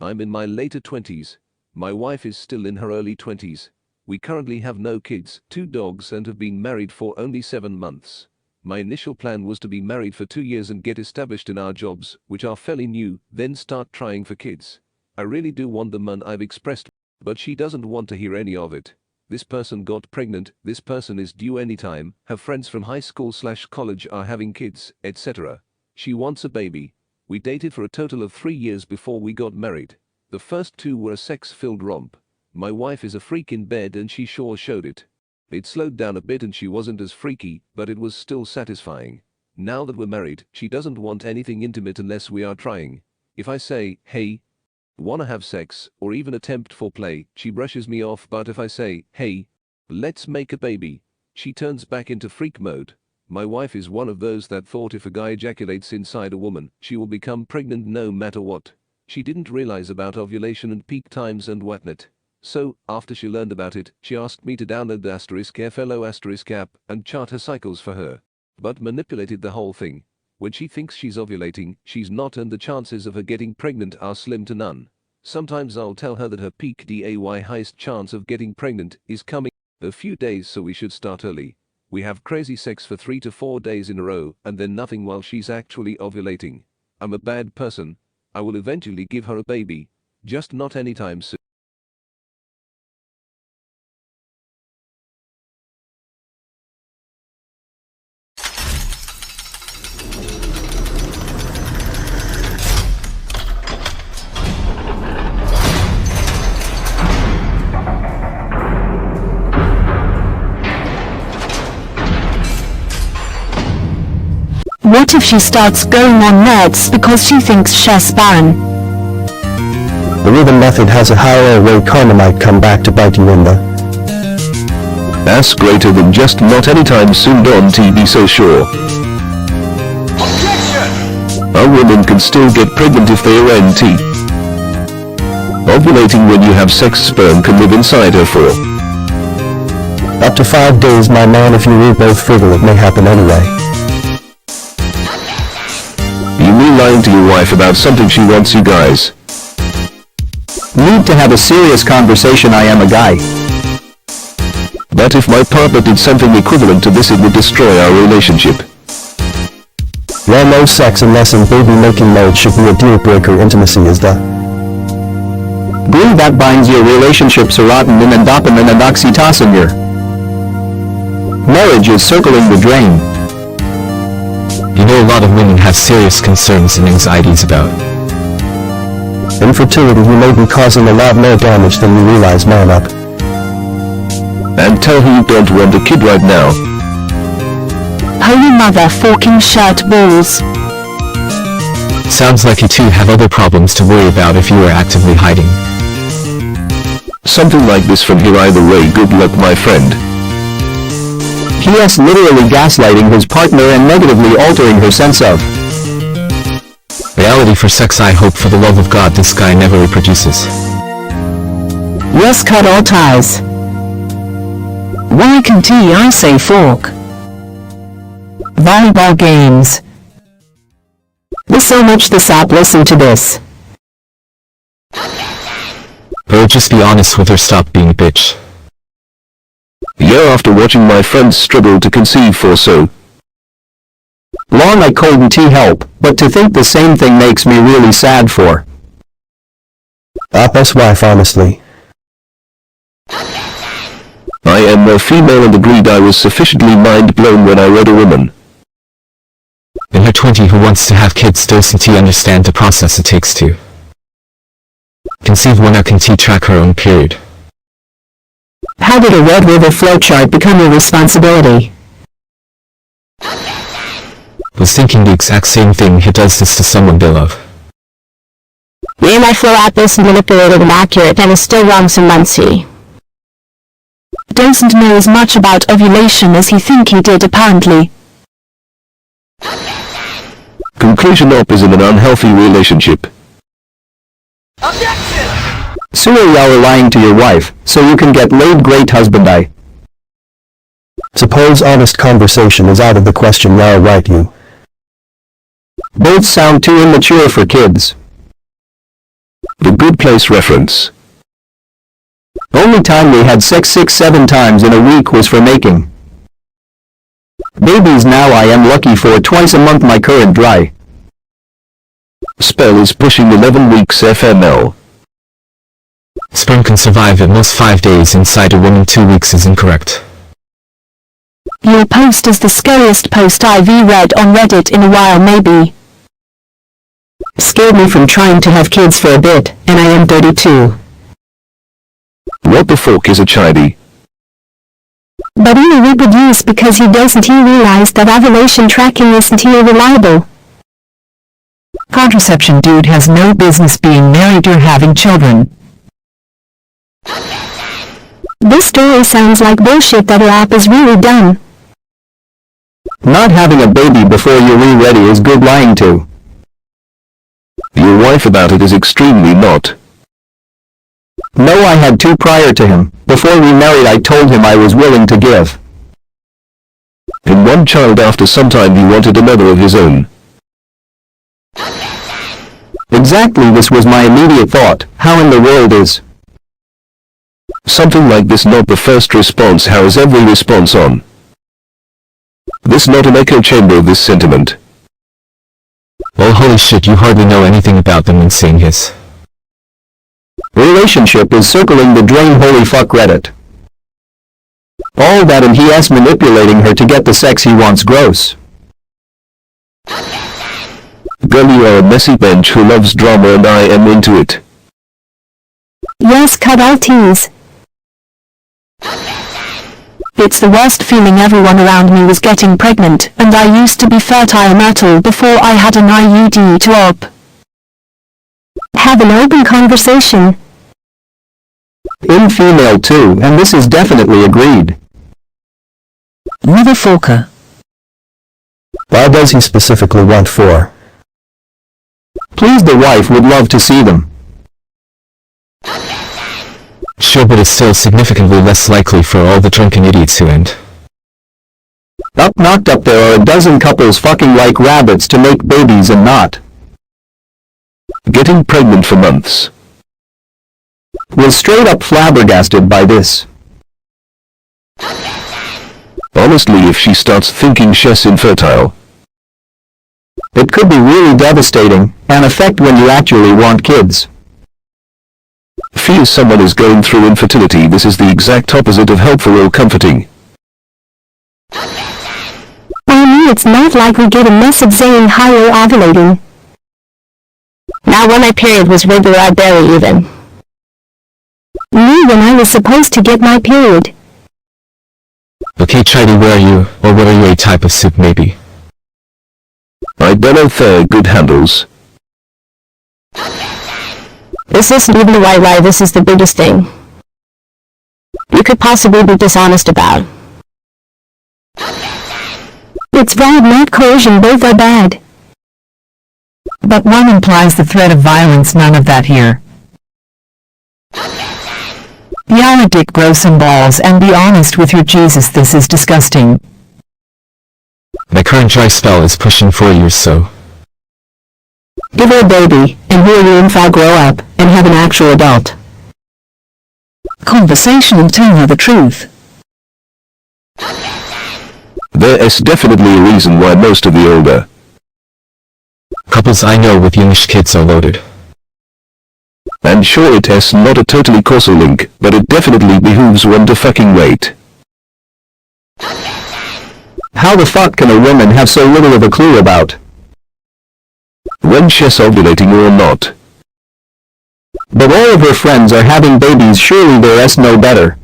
I'm in my later 20s. My wife is still in her early 20s. We currently have no kids, 2 dogs, and have been married for only 7 months. My initial plan was to be married for 2 years and get established in our jobs, which are fairly new, then start trying for kids. I really do want the man I've expressed, but she doesn't want to hear any of it. This person got pregnant, this person is due anytime, her friends from high school/college are having kids, etc. She wants a baby. We dated for a total of 3 years before we got married. The first 2 were a sex-filled romp. My wife is a freak in bed and she sure showed it. It slowed down a bit and she wasn't as freaky, but it was still satisfying. Now that we're married, she doesn't want anything intimate unless we are trying. If I say, hey, wanna have sex, or even attempt foreplay, she brushes me off, but if I say, hey, let's make a baby, she turns back into freak mode. My wife is one of those that thought if a guy ejaculates inside a woman, she will become pregnant no matter what. She didn't realize about ovulation and peak times and whatnot. So, after she learned about it, she asked me to download the *FLO* app and chart her cycles for her. But manipulated the whole thing. When she thinks she's ovulating, she's not, and the chances of her getting pregnant are slim to none. Sometimes I'll tell her that her peak day highest chance of getting pregnant is coming a few days, so we should start early. We have crazy sex for 3 to 4 days in a row and then nothing while she's actually ovulating. I'm a bad person. I will eventually give her a baby. Just not anytime soon. What if she starts going on meds because she thinks she's barren? The rhythm method has a higher rate karma might come back to bite you in the ass greater than just not anytime soon. Don't be so sure. Objection! A woman can still get pregnant if they are NT. Ovulating when you have sex, sperm can live inside her for up to 5 days, my man. If you read both fertile, it may happen anyway. You mean lying to your wife about something she wants, you guys? Need to have a serious conversation. I am a guy. But if my partner did something equivalent to this, it would destroy our relationship. Well, no sex unless in baby making mode should be a deal breaker. Intimacy is the glue that binds your relationship. Serotonin and dopamine and oxytocin. Your marriage is circling the drain. You know, a lot of women have serious concerns and anxieties about infertility. You may be causing a lot more damage than you realize. Man up. And tell her you don't want a kid right now. Holy mother forking shirt balls. Sounds like you two have other problems to worry about if you are actively hiding. Something like this from here either way. Good luck, my friend. P.S. literally gaslighting his partner and negatively altering her sense of reality for sex. I hope for the love of God this guy never reproduces. Yes, cut all ties. Why can I say fork? Volleyball games. There's so much this app. Listen to this. Bro, just be honest with her. Stop being a bitch. Yeah, after watching my friends struggle to conceive for so long, I couldn't help but to think the same thing. Makes me really sad for Appa's wife, honestly. I am a female and agreed I was sufficiently mind-blown when I read a woman in her 20s who wants to have kids. Doesn't understand the process it takes to conceive when I can track her own period. How did a red river flowchart become your responsibility? Was thinking the exact same thing. He does this to someone they love. Me and my flow app is manipulated and accurate and is still wrong. Some months he doesn't know as much about ovulation as he think he did apparently. Conclusion: op is in an unhealthy relationship. Objection! Sewer, y'all are lying to your wife, so you can get laid. Great husband. I suppose honest conversation is out of the question. Y'all right, you both sound too immature for kids. The Good Place reference. Only time we had sex 6-7 times in a week was for making babies. Now I am lucky for twice a month. My current dry spell is pushing 11 weeks FML. Sperm can survive at most 5 days inside a woman. 2 weeks is incorrect. Your post is the scariest post I've read on Reddit in a while. Maybe scared me from trying to have kids for a bit, and I am 32. What the fork is a chidey? But he reproduce because he doesn't realize that ovulation tracking isn't reliable. Contraception dude has no business being married or having children. This story sounds like bullshit. That app is really dumb. Not having a baby before you're ready is good lying to your wife about it is extremely not. No, I had 2 prior to him. Before we married I told him I was willing to give In 1 child. After some time he wanted another of his own. Exactly, this was my immediate thought. How in the world is something like this not the first response? How is every response on this not an echo chamber of this sentiment? Well, holy shit, you hardly know anything about them when saying his relationship is circling the drain. Holy fuck, Reddit. All that and he manipulating her to get the sex he wants. Gross. Girl, you are a messy bench who loves drama and I am into it. Yes, cut all tease. It's the worst feeling. Everyone around me was getting pregnant, and I used to be fertile metal before I had an IUD to have an open conversation. In female too, and this is definitely agreed. Motherfucker. Why does he specifically want 4? Please, the wife would love to see them. Sure, but it's still significantly less likely for all the drunken idiots who end up knocked up. There are a dozen couples fucking like rabbits to make babies and not getting pregnant for months. Was straight up flabbergasted by this. Honestly, if she starts thinking she's infertile, it could be really devastating, an effect when you actually want kids. Fears someone is going through infertility. This is the exact opposite of helpful or comforting. I mean, it's not like we get a message saying hi, you're ovulating. Now when my period was regular, I barely even knew when I was supposed to get my period. Okay, Chidi, where are you? Or what are you, a type of soup maybe? I don't know. They're good handles. This isn't even why this is the biggest thing you could possibly be dishonest about. It's vibe, not coercion. Both are bad. But one implies the threat of violence. None of that here. Yalla dick, grow some balls and be honest with your Jesus. This is disgusting. My current dry spell is pushing 4 years, so Give her a baby, and hear you if I grow up, and have an actual adult conversation and tell her the truth. There is definitely a reason why most of the older couples I know with youngish kids are loaded. And sure, it is not a totally causal link, but it definitely behooves one to fucking wait. How the fuck can a woman have so little of a clue about when she's ovulating or not? But all of her friends are having babies. Surely there's no better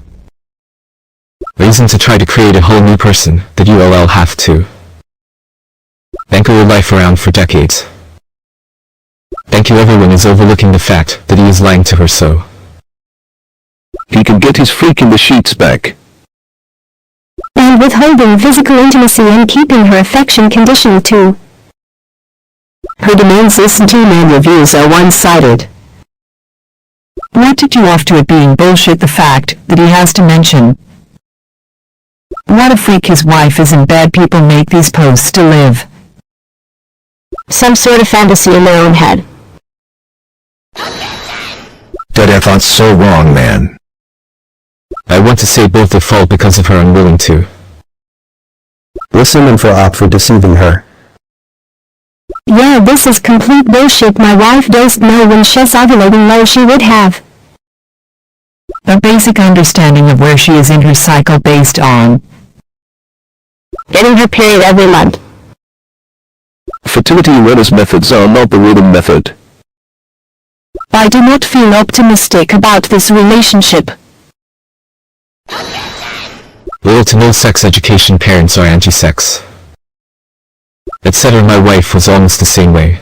reason to try to create a whole new person that you'll have to anchor your life around for decades. Thank you. Everyone is overlooking the fact that he is lying to her so he can get his freak in the sheets back. and withholding physical intimacy and keeping her affection conditioned to her demands. Listen to man reviews are one-sided. What did you off to it being bullshit? The fact that he has to mention what a freak his wife is in bed. People make these posts to live some sort of fantasy in their own head. their thoughts so wrong, man. I want to say both are fault because of her unwilling to listen and for opt for deceiving her. Yeah, this is complete bullshit. My wife doesn't know when she's ovulating. No, she would have a basic understanding of where she is in her cycle based on getting her period every month. Fertility awareness methods are not the rhythm method. I do not feel optimistic about this relationship. little to no sex education. Parents are anti-sex, etc. My wife was almost the same way.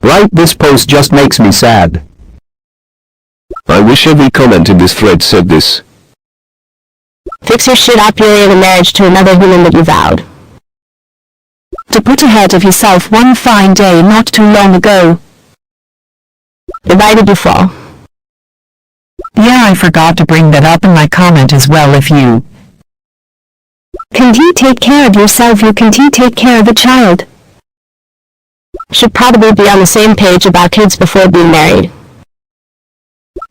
Right, this post just makes me sad. I wish every comment in this thread said this. Fix your shit up. You're in a marriage to another human that you vowed to put ahead of yourself one fine day not too long ago. Why did you fall? Yeah, I forgot to bring that up in my comment as well. If you can take care of yourself, you can take care of a child. Should probably be on the same page about kids before being married.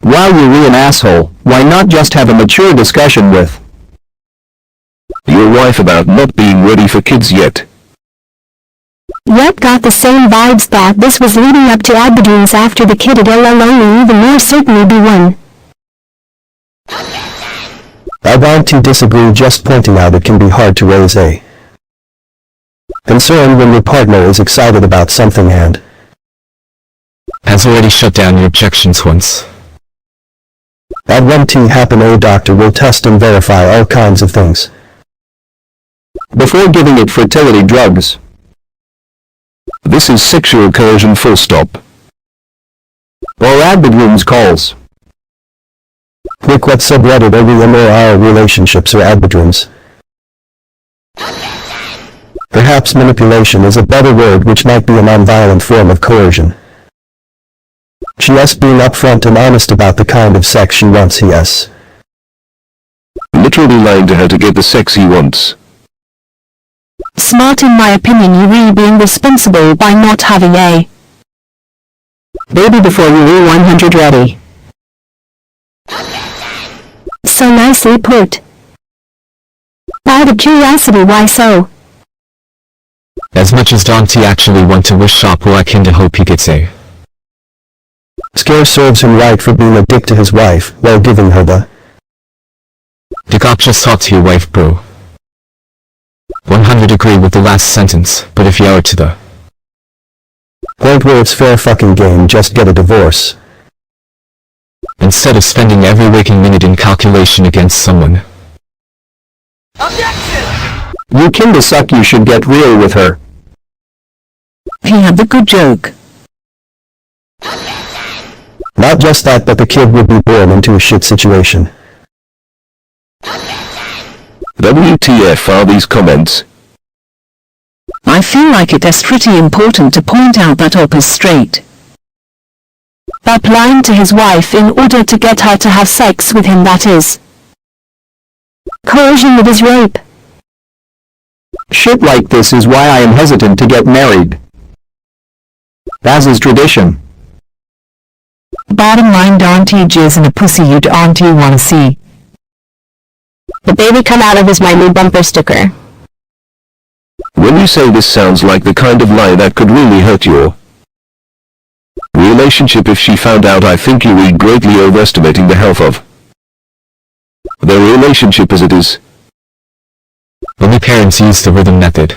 Wow, you're an asshole. Why not just have a mature discussion with your wife about not being ready for kids yet? Yep, got the same vibes. Thought this was leading up to Aberdeen's after the kid at LL even more certainly be one. I want to disagree, just pointing out it can be hard to raise a concern when your partner is excited about something and has already shut down your objections once. That one thing happen, a doctor will test and verify all kinds of things before giving it fertility drugs. This is sexual coercion, full stop. Or adbedrooms calls. Click what subreddit every immoral relationships or adbedrooms. Perhaps manipulation is a better word, which might be a non-violent form of coercion. She has being upfront and honest about the kind of sex she wants. He has literally lying to her to get the sex he wants. Smart in my opinion. You really being responsible by not having a baby before you were 100 ready. So nicely put. Out of curiosity, why so? As much as Dante actually want to wish shop, well, I kinda hope he gets a scare serves him right for being a dick to his wife while giving her the dick up. Just talk to your wife, bro. 100 agree with the last sentence, but if you are to the point where it's fair fucking game, just get a divorce. Instead of spending every waking minute in calculation against someone. Objection! You kinda suck, you should get real with her. he had the good joke. Not just that, but the kid would be born into a shit situation. WTF are these comments? I feel like it is pretty important to point out that Op is straight. Up lying to his wife in order to get her to have sex with him, that is coercion, that is rape. Shit like this is why I am hesitant to get married, as is tradition. Bottom line, Dante jizz in a pussy you'd auntie wanna see. The baby come out of is my new bumper sticker. When you say this sounds like the kind of lie that could really hurt your relationship if she found out, I think you are greatly overestimating the health of their relationship as it is. Only parents use the rhythm method.